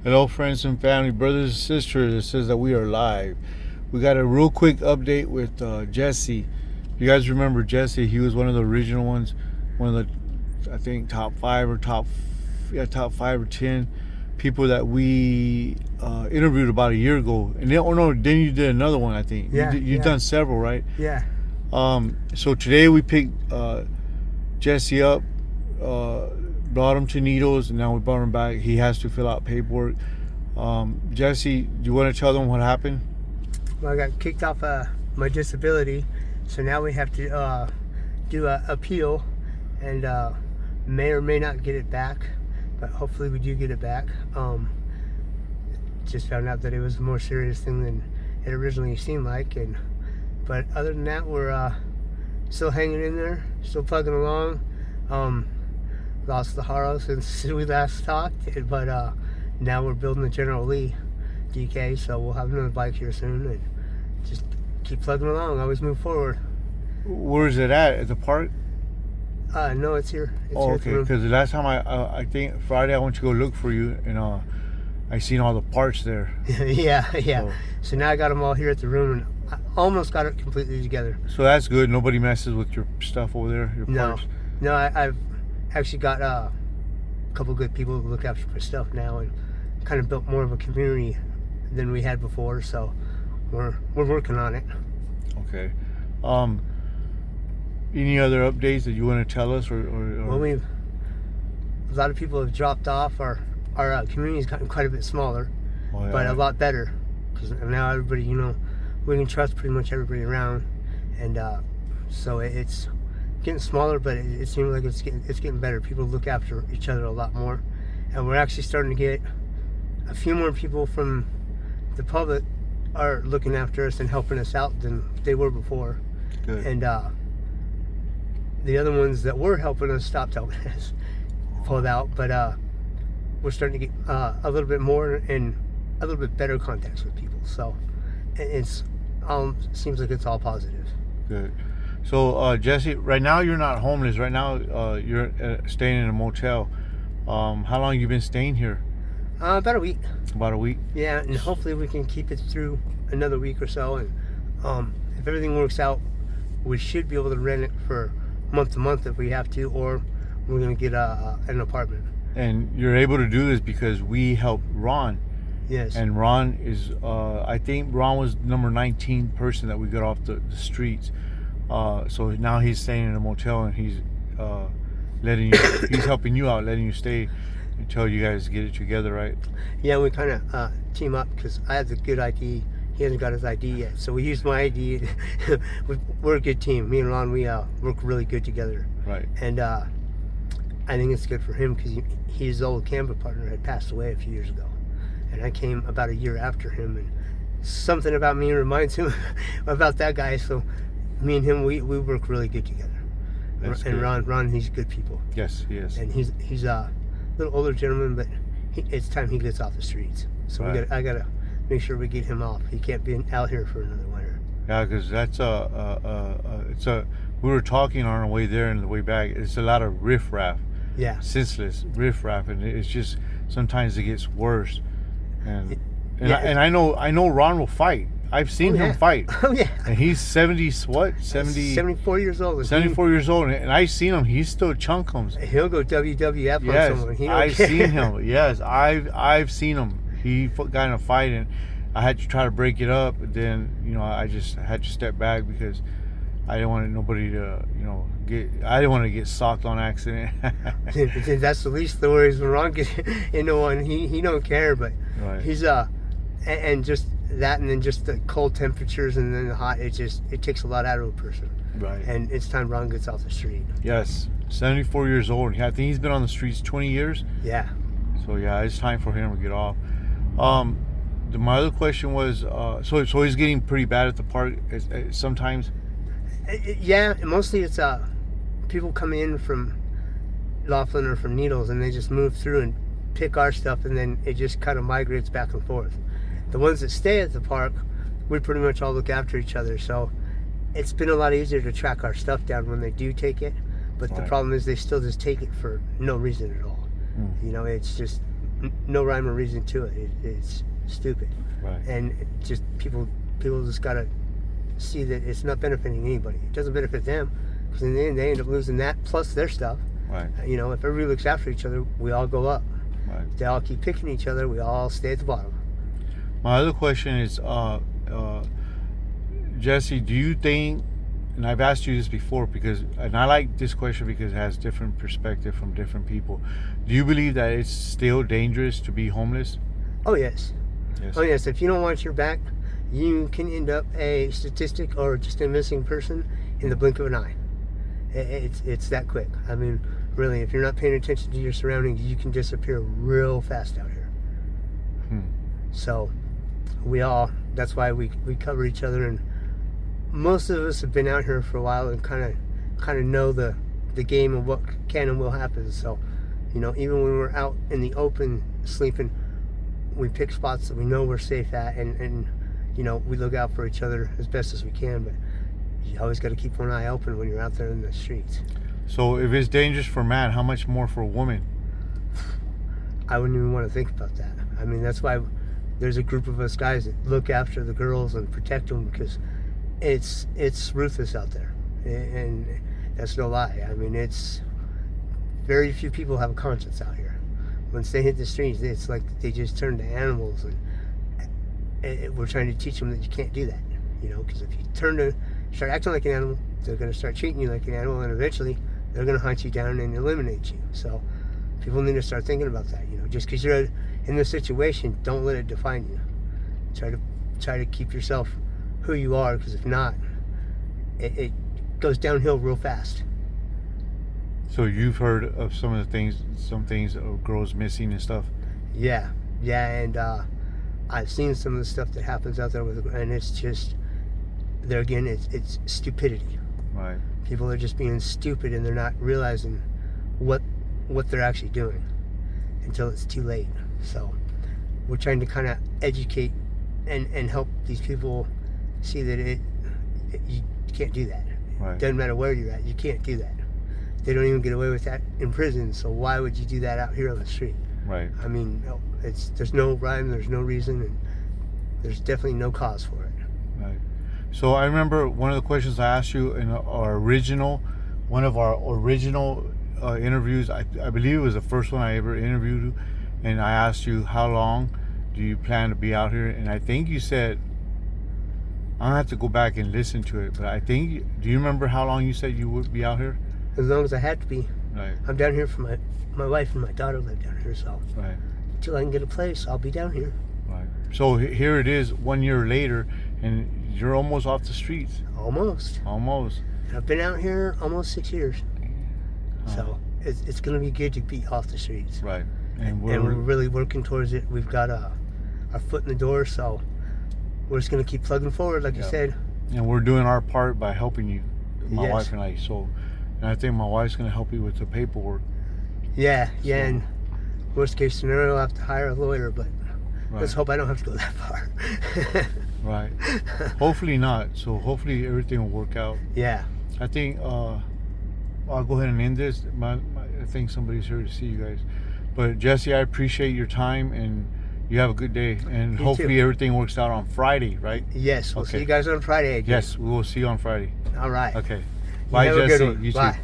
Hello, friends and family, brothers and sisters. It says that we are live. We got a real quick update with Jesse. You guys remember Jesse? He was one of the original ones, one of the, I think, top 5 or 10 people that we interviewed about a year ago. And then you did another one, I think. Yeah, You've done several, right? Yeah. So today we picked Jesse up, brought him to Needles, and now we brought him back. He has to fill out paperwork. Jesse, do you want to tell them what happened? Well, I got kicked off my disability, so now we have to do an appeal, and may or may not get it back, but hopefully we do get it back. Just found out that it was a more serious thing than it originally seemed like, but other than that, we're still hanging in there, still plugging along. Lost the Haro since we last talked, but now we're building the General Lee DK, so we'll have another bike here soon, and just keep plugging along, always move forward. Where is it at the park? No, it's here. It's oh, here okay, because the last time I think Friday I went to go look for you, and I seen all the parts there. yeah. So now I got them all here at the room, and I almost got it completely together. So that's good. Nobody messes with your stuff over there, your parts? No, I've actually got a couple good people to look after my stuff now, and kind of built more of a community than we had before, so we're working on it. Okay. Any other updates that you want to tell us, or? Well, a lot of people have dropped off. Our community's gotten quite a bit smaller, but a lot better, because now everybody, we can trust pretty much everybody around, and so it's getting smaller, but it seems like it's getting better. People look after each other a lot more, and we're actually starting to get a few more people from the public are looking after us and helping us out than they were before. Good. And the other ones that were helping us stopped helping us, pulled out, but we're starting to get a little bit more and a little bit better contacts with people, so it's seems like it's all positive. Good. So Jesse, right now you're not homeless. Right now you're staying in a motel. How long you been staying here? About a week. About a week? Yeah, and hopefully we can keep it through another week or so, and if everything works out, we should be able to rent it for month to month if we have to, or we're going to get an apartment. And you're able to do this because we helped Ron. Yes. And Ron is, I think Ron was number 19 person that we got off the streets. So now he's staying in a motel, and he's he's helping you out, letting you stay until you guys get it together, right? Yeah, we kind of team up, because I have the good ID. He hasn't got his ID yet, so we use my ID. We're a good team. Me and Ron, we work really good together. Right. And I think it's good for him, because his old camping partner had passed away a few years ago, and I came about a year after him, and something about me reminds him about that guy. So me and him, we work really good together. That's and good. Ron, he's good people. Yes, he is. And he's a little older gentleman, but it's time he gets off the streets. So right. I gotta make sure we get him off. He can't be out here for another winter. Yeah, because that's we were talking on our way there and the way back. It's a lot of riffraff. Yeah. Senseless riffraff, and it's just sometimes it gets worse. I know Ron will fight. I've seen him fight. Oh yeah. And he's 74 years old. 74 years old, and I've seen him. He still chunkums. He'll go WWF on someone. I've seen him. Yes, I've seen him. He got in a fight, and I had to try to break it up. But then, I just had to step back, because I didn't want nobody to, I didn't want to get socked on accident. That's the least of the worries when Ron gets into one. He don't care, but right. He's and just that, and then just the cold temperatures, and then the hot. It takes a lot out of a person. Right. And it's time Ron gets off the street. Yes, 74 years old. I think he's been on the streets 20 years. Yeah. So yeah, it's time for him to get off. My other question was, so he's getting pretty bad at the park sometimes. Yeah, mostly it's people come in from Laughlin or from Needles, and they just move through and pick our stuff, and then it just kind of migrates back and forth. The ones that stay at the park, we pretty much all look after each other, so it's been a lot easier to track our stuff down when they do take it. But the problem is they still just take it for no reason at all. It's just no rhyme or reason to it. It's stupid. Right. And just people just gotta see that it's not benefiting anybody. It doesn't benefit them, because in the end they end up losing that plus their stuff. Right. You know, if everybody looks after each other, we all go up. Right. If they all keep picking each other, we all stay at the bottom. My other question is, Jesse, do you think, and I've asked you this before and I like this question because it has different perspective from different people. Do you believe that it's still dangerous to be homeless? Oh yes. Yes. Oh yes. If you don't watch your back, you can end up a statistic or just a missing person in the blink of an eye. It's that quick. I mean, really, if you're not paying attention to your surroundings, you can disappear real fast out here. So that's why we cover each other, and most of us have been out here for a while and kind of know the game of what can and will happen. So, you know, even when we're out in the open sleeping, we pick spots that we know we're safe at, and you know, we look out for each other as best as we can. But you always got to keep one eye open when you're out there in the streets. So if it's dangerous for man, how much more for a woman? I wouldn't even want to think about that. I mean, that's why there's a group of us guys that look after the girls and protect them, because it's ruthless out there, and that's no lie. I mean, it's very few people have a conscience out here. Once they hit the streets, it's like they just turn to animals, and we're trying to teach them that you can't do that. You know, because if you start acting like an animal, they're going to start treating you like an animal, and eventually they're going to hunt you down and eliminate you. So people need to start thinking about that. You know, just because you're in this situation, don't let it define you. Try to keep yourself who you are, because if not, it goes downhill real fast. So you've heard of some things of girls missing and stuff? Yeah, and I've seen some of the stuff that happens out there and it's just, there again, it's stupidity. Right. People are just being stupid, and they're not realizing what they're actually doing until it's too late. So we're trying to kind of educate and help these people see that you can't do that. Right. Doesn't matter where you're at, you can't do that. They don't even get away with that in prison, so why would you do that out here on the street? Right. I mean, there's no rhyme, there's no reason, and there's definitely no cause for it. Right. So I remember one of the questions I asked you in one of our original interviews. I believe it was the first one I ever interviewed you, and I asked you, how long do you plan to be out here? And I think you said, I'm gonna have to go back and listen to it, but I think, do you remember how long you said you would be out here? As long as I had to be. Right. I'm down here for my wife and my daughter live down here, so right. Until I can get a place, I'll be down here. Right. So here it is 1 year later, and you're almost off the streets. Almost. And I've been out here almost 6 years. So it's going to be good to be off the streets. Right. And we're really working towards it. We've got our foot in the door, so we're just going to keep plugging forward, like you said. And we're doing our part by helping you, my Yes. wife and I. So, and I think my wife's going to help you with the paperwork. Yeah, and worst case scenario, I'll have to hire a lawyer, but let's hope I don't have to go that far. Right. Hopefully not. So hopefully everything will work out. Yeah. I think I'll go ahead and end this. I think somebody's here to see you guys. But Jesse, I appreciate your time, and you have a good day. And You hopefully too. everything works out on Friday, right? Yes, we'll see you guys on Friday again. Yes, we will see you on Friday. All right. Okay. You Bye, have a good Jesse. one. You too. Bye.